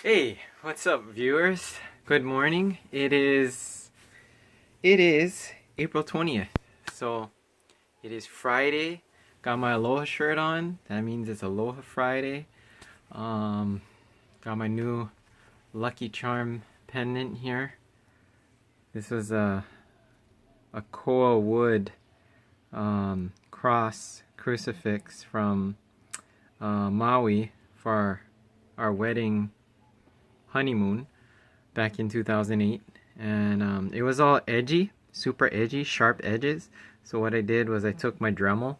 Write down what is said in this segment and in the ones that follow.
Hey, what's up, viewers? Good morning. It is April 20th. So, it is Friday. Got my Aloha shirt on. That means it's Aloha Friday. Um, got my new Lucky Charm pendant here. This was a koa wood cross crucifix from Maui for our wedding honeymoon back in 2008, and it was all edgy, super edgy, sharp edges. So what I did was I took my Dremel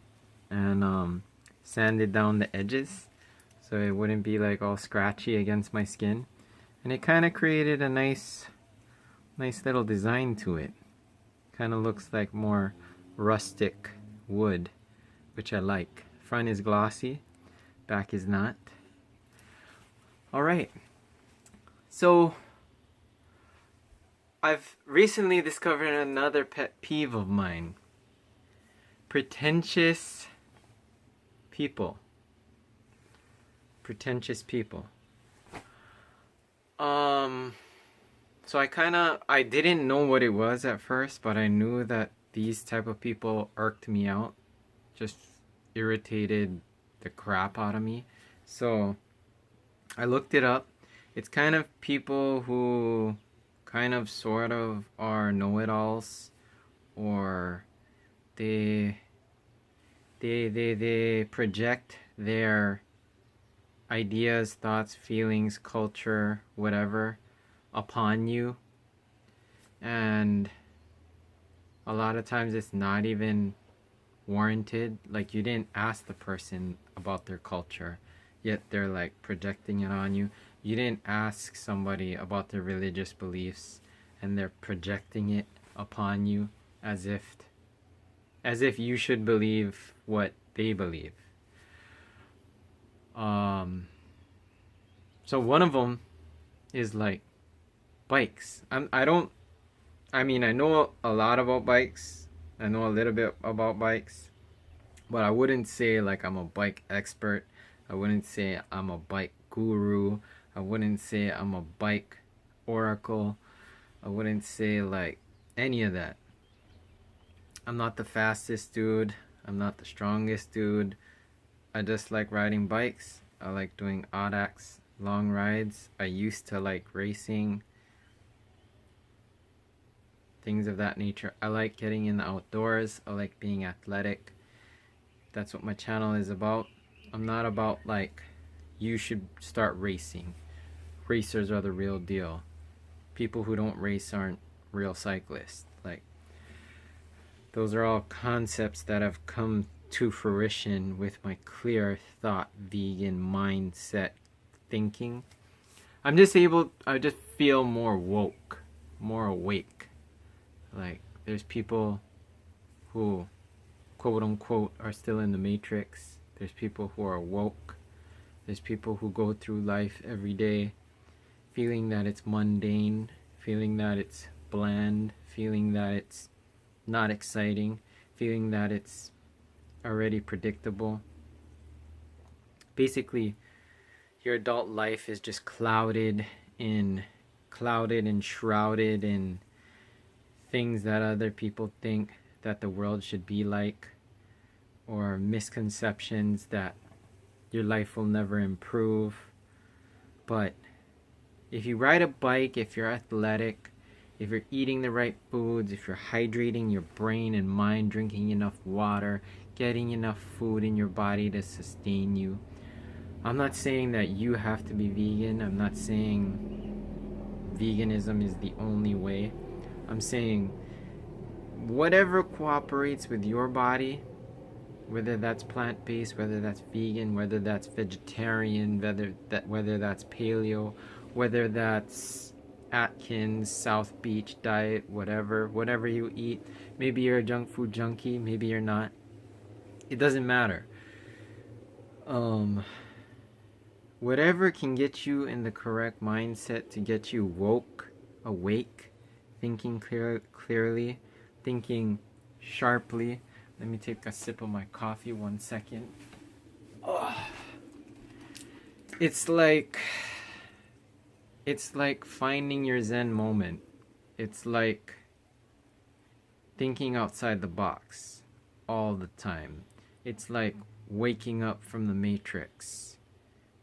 and sanded down the edges so it wouldn't be like all scratchy against my skin, and it kind of created a nice little design to it. Kind of looks like more rustic wood, which I like. Front is glossy, back is not. All right, so I've recently discovered another pet peeve of mine. Pretentious people. Pretentious people. So I didn't know what it was at first, but I knew that these type of people irked me out. Just irritated the crap out of me. So I looked it up. It's kind of people who kind of sort of are know-it-alls, or they project their ideas, thoughts, feelings, culture, whatever upon you, and a lot of times it's not even warranted. Like, you didn't ask the person about their culture, yet they're like projecting it on you. You didn't ask somebody about their religious beliefs, and they're projecting it upon you as if you should believe what they believe. So one of them is like bikes. I mean, I know a lot about bikes. I know a little bit about bikes, but I wouldn't say like I'm a bike expert. I wouldn't say I'm a bike guru. I wouldn't say I'm a bike oracle. I wouldn't say like any of that. I'm not the fastest dude. I'm not the strongest dude. I just like riding bikes. I like doing audax, long rides. I used to like racing, things of that nature. I like getting in the outdoors. I like being athletic. That's what my channel is about. I'm not about like, you should start racing. Racers are the real deal. People who don't race aren't real cyclists. Like, those are all concepts that have come to fruition with my clear thought, vegan mindset thinking. I just feel more woke, more awake. Like, there's people who, quote unquote, are still in the matrix. There's people who are woke. There's people who go through life every day feeling that it's mundane, feeling that it's bland, feeling that it's not exciting, feeling that it's already predictable. Basically, your adult life is just clouded and shrouded in things that other people think that the world should be like, or misconceptions that your life will never improve. But if you ride a bike, if you're athletic, if you're eating the right foods, if you're hydrating your brain and mind, drinking enough water, getting enough food in your body to sustain you. I'm not saying that you have to be vegan. I'm not saying veganism is the only way. I'm saying whatever cooperates with your body, whether that's plant-based, whether that's vegan, whether that's vegetarian, whether that's paleo, whether that's Atkins, South Beach diet, whatever you eat. Maybe you're a junk food junkie, maybe you're not. It doesn't matter. Whatever can get you in the correct mindset to get you woke, awake, thinking clearly, thinking sharply. Let me take a sip of my coffee 1 second. Oh. It's like it's like finding your Zen moment. It's like thinking outside the box all the time. It's like waking up from the matrix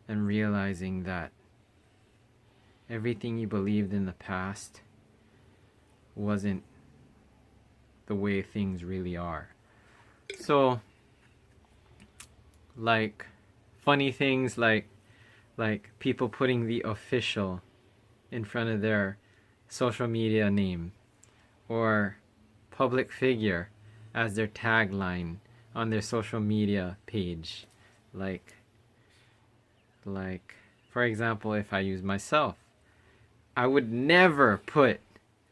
and realizing that everything you believed in the past wasn't the way things really are. So, like, funny things like people putting the official in front of their social media name, or public figure as their tagline on their social media page. Like like for example, if I use myself, I would never put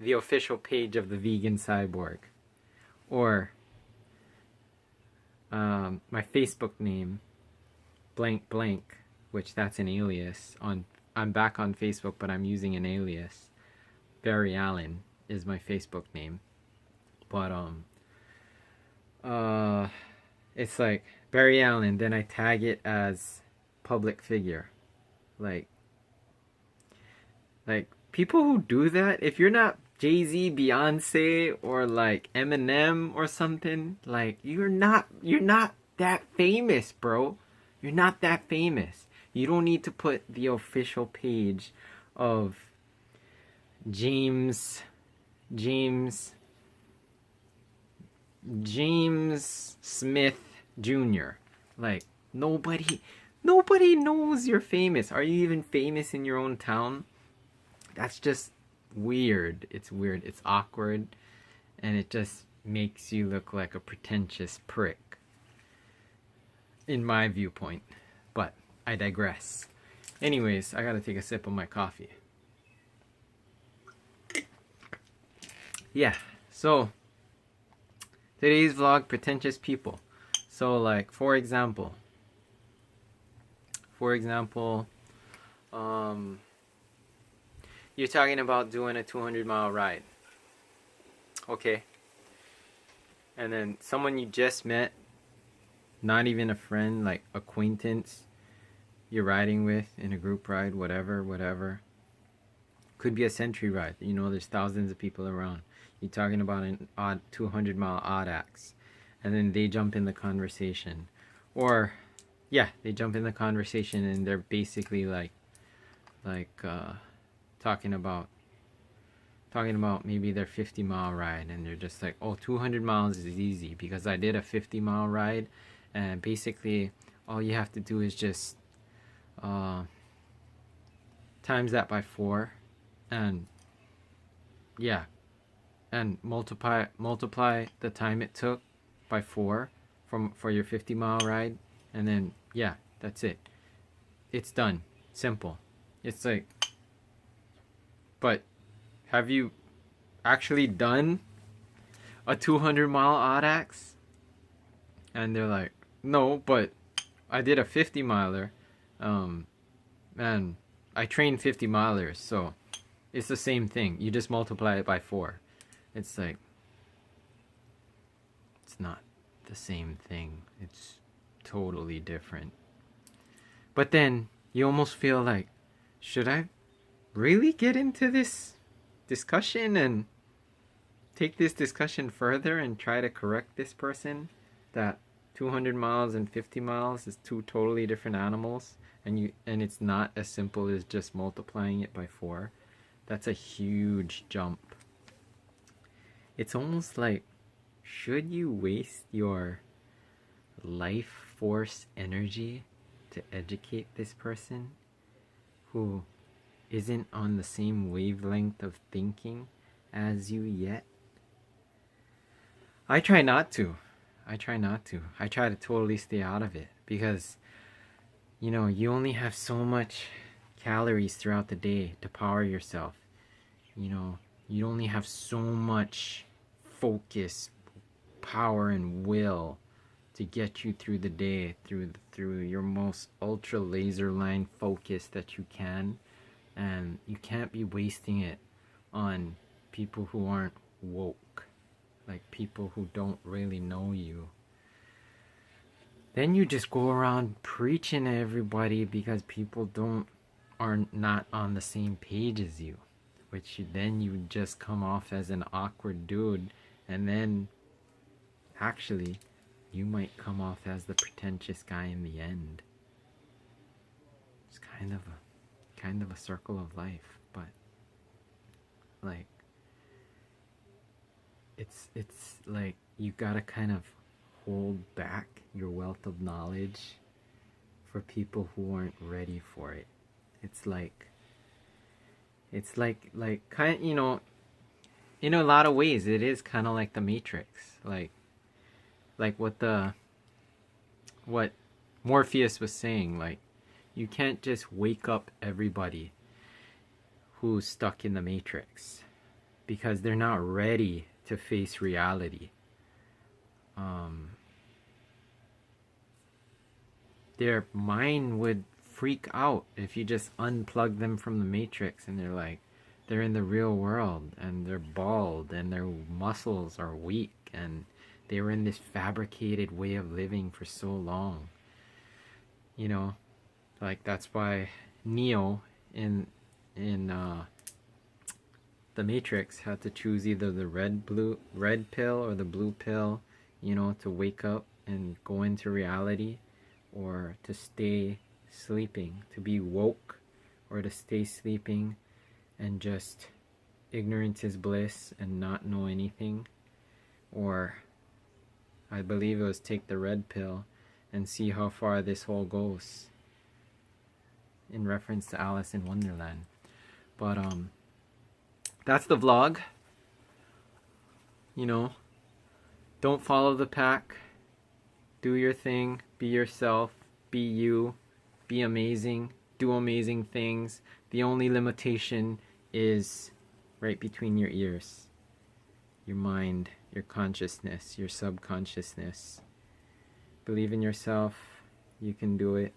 the official page of the vegan cyborg, or my Facebook name blank blank, which that's an alias. I'm back on Facebook, but I'm using an alias. Barry Allen is my Facebook name, but it's like Barry Allen. Then I tag it as public figure, like people who do that. If you're not Jay-Z, Beyonce, or like Eminem or something, like you're not that famous, bro. You're not that famous. You don't need to put the official page of James Smith Jr. Like nobody knows you're famous. Are you even famous in your own town? That's just weird. It's weird. It's awkward, and it just makes you look like a pretentious prick, in my viewpoint. But I digress. Anyways, I gotta take a sip of my coffee. Yeah, so today's vlog, pretentious people. So like, for example, you're talking about doing a 200-mile ride. Okay. And then someone you just met, not even a friend, like acquaintance, you're riding with in a group ride, whatever. Could be a century ride. You know, there's thousands of people around. You're talking about an odd 200-mile odd axe. And then they jump in the conversation. Or, yeah, they jump in the conversation and they're basically talking about maybe their 50-mile ride, and they're just like, oh, 200 miles is easy because I did a 50-mile ride, and basically all you have to do is just times that by 4, and yeah, and multiply the time it took by 4 for your 50-mile ride, and then yeah, that's it. It's done. Simple. It's like, but have you actually done a 200-mile odd axe? And they're like, no, but I did a 50-miler, and I trained 50-milers, so it's the same thing. You just multiply it by 4. It's like, it's not the same thing. It's totally different. But then you almost feel like, should I really get into this discussion and take this discussion further and try to correct this person that 200 miles and 50 miles is two totally different animals, and it's not as simple as just multiplying it by 4? That's a huge jump. It's almost like, should you waste your life force energy to educate this person who isn't on the same wavelength of thinking as you yet? I try not to. I try to totally stay out of it, because you know, you only have so much calories throughout the day to power yourself. You know, you only have so much focus, power, and will to get you through the day, through your most ultra laser line focus that you can. And you can't be wasting it on people who aren't woke, like people who don't really know you. Then you just go around preaching to everybody because people don't are not on the same page as you, which then you just come off as an awkward dude, and then actually you might come off as the pretentious guy in the end. It's kind of a circle of life, but like it's like you gotta kind of hold back your wealth of knowledge for people who aren't ready for it. It's like kind of, in a lot of ways it is kind of like the Matrix, like what Morpheus was saying, like you can't just wake up everybody who's stuck in the Matrix because they're not ready to face reality. Their mind would freak out if you just unplug them from the Matrix and they're in the real world and they're bald and their muscles are weak and they were in this fabricated way of living for so long. Like that's why Neo in the Matrix had to choose either the red pill or the blue pill, to wake up and go into reality, or to stay sleeping, to be woke, or to stay sleeping and just ignorance is bliss and not know anything, or I believe it was take the red pill and see how far this hole goes, in reference to Alice in Wonderland. But that's the vlog. Don't follow the pack. Do your thing. Be yourself. Be you. Be amazing. Do amazing things. The only limitation is right between your ears. Your mind, your consciousness, your subconsciousness. Believe in yourself. You can do it.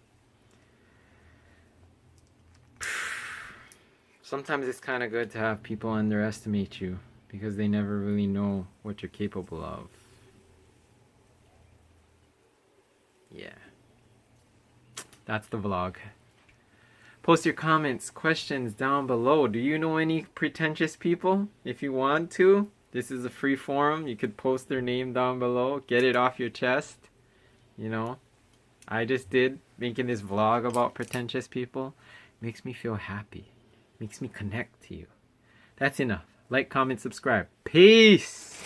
Sometimes it's kind of good to have people underestimate you because they never really know what you're capable of. Yeah. That's the vlog. Post your comments, questions down below. Do you know any pretentious people? If you want to, this is a free forum. You could post their name down below. Get it off your chest. I just did, making this vlog about pretentious people. Makes me feel happy. Makes me connect to you. That's enough. Like, comment, subscribe. Peace!